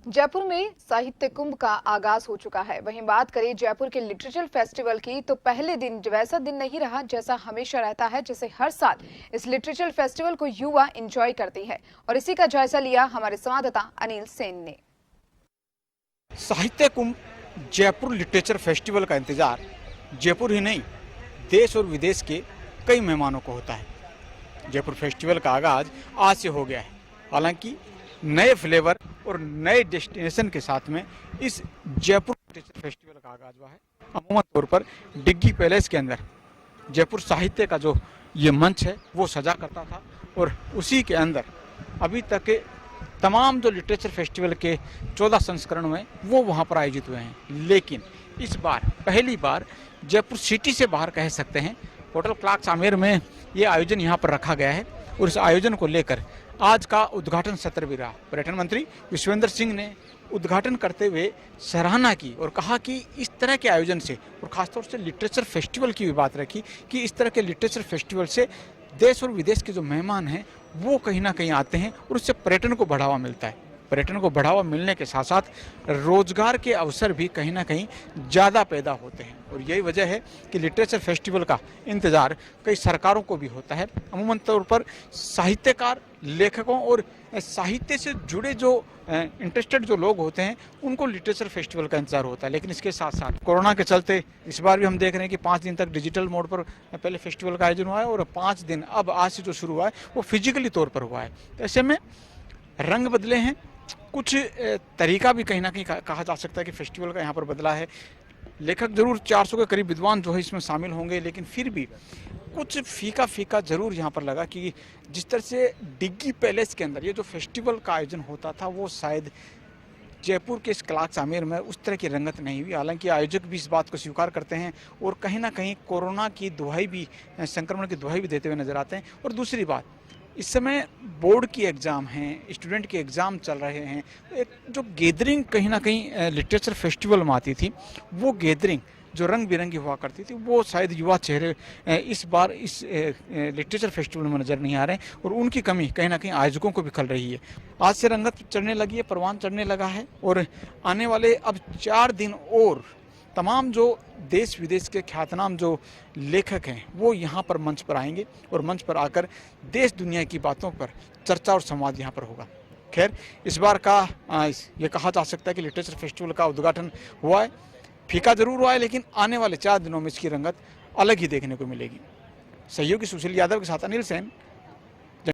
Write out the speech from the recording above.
जयपुर में साहित्य कुंभ का आगाज हो चुका है। वहीं बात करें जयपुर के लिटरेचर फेस्टिवल की, तो पहले दिन वैसा दिन नहीं रहा जैसा हमेशा रहता है। जैसे हर साल इस लिटरेचर फेस्टिवल को युवा एंजॉय करती है और इसी का जायजा लिया हमारे संवाददाता अनिल सेन ने। साहित्य कुंभ जयपुर लिटरेचर फेस्टिवल का इंतजार जयपुर ही नहीं, देश और विदेश के कई मेहमानों को होता है। जयपुर फेस्टिवल का आगाज आज से हो गया है। हालांकि नए फ्लेवर और नए डेस्टिनेशन के साथ में इस जयपुर लिटरेचर फेस्टिवल का आगाज हुआ है। अमूमन तौर पर डिग्गी पैलेस के अंदर जयपुर साहित्य का जो ये मंच है वो सजा करता था और उसी के अंदर अभी तक के तमाम जो लिटरेचर फेस्टिवल के 14 संस्करण में वो वहाँ पर आयोजित हुए हैं। लेकिन इस बार पहली बार जयपुर सिटी से बाहर कह सकते हैं होटल क्लार्क्स आमेर में ये आयोजन यहाँ पर रखा गया है और इस आयोजन को लेकर आज का उद्घाटन सत्र भी रहा। पर्यटन मंत्री विश्वेंद्र सिंह ने उद्घाटन करते हुए सराहना की और कहा कि इस तरह के आयोजन से, और खासतौर से लिटरेचर फेस्टिवल की भी बात रखी कि इस तरह के लिटरेचर फेस्टिवल से देश और विदेश के जो मेहमान हैं वो कहीं ना कहीं आते हैं और उससे पर्यटन को बढ़ावा मिलता है। पर्यटन को बढ़ावा मिलने के साथ साथ रोजगार के अवसर भी कहीं ना कहीं ज़्यादा पैदा होते हैं और यही वजह है कि लिटरेचर फेस्टिवल का इंतज़ार कई सरकारों को भी होता है। अमूमन तौर पर साहित्यकार, लेखकों और साहित्य से जुड़े जो इंटरेस्टेड जो लोग होते हैं उनको लिटरेचर फेस्टिवल का इंतजार होता है। लेकिन इसके साथ साथ कोरोना के चलते इस बार भी हम देख रहे हैं कि 5 दिन तक डिजिटल मोड पर पहले फेस्टिवल का आयोजन हुआ है और 5 दिन अब आज से जो शुरू हुआ है वो फिजिकली तौर पर हुआ है। तो ऐसे में रंग बदले हैं, कुछ तरीका भी कहीं ना कहीं कहा जा सकता है कि फेस्टिवल का यहाँ पर बदला है। लेखक जरूर 400 के करीब विद्वान जो है इसमें शामिल होंगे, लेकिन फिर भी कुछ फीका फीका जरूर यहाँ पर लगा कि जिस तरह से डिग्गी पैलेस के अंदर ये जो फेस्टिवल का आयोजन होता था वो शायद जयपुर के इस क्लार्क्स आमेर में उस तरह की रंगत नहीं हुई। हालांकि आयोजक भी इस बात को स्वीकार करते हैं और कहीं ना कहीं कोरोना की दुहाई भी, संक्रमण की दुहाई भी देते हुए नजर आते हैं। और दूसरी बात, इस समय बोर्ड की एग्ज़ाम हैं, स्टूडेंट के एग्ज़ाम चल रहे हैं। एक जो गैदरिंग कहीं ना कहीं लिटरेचर फेस्टिवल में आती थी वो गैदरिंग जो रंग बिरंगी हुआ करती थी वो शायद युवा चेहरे इस बार इस लिटरेचर फेस्टिवल में नज़र नहीं आ रहे हैं और उनकी कमी कहीं ना कहीं आयोजकों को भी खल रही है। आज से रंगत चढ़ने लगी है, परवान चढ़ने लगा है और आने वाले अब 4 दिन और तमाम जो देश विदेश के ख्यातनाम जो लेखक हैं वो यहाँ पर मंच पर आएंगे और मंच पर आकर देश दुनिया की बातों पर चर्चा और संवाद यहाँ पर होगा। खैर, इस बार का ये कहा जा सकता है कि लिटरेचर फेस्टिवल का उद्घाटन हुआ है, फीका जरूर हुआ है, लेकिन आने वाले 4 दिनों में इसकी रंगत अलग ही देखने को मिलेगी। सहयोगी सुशील यादव के साथ अनिल सेन,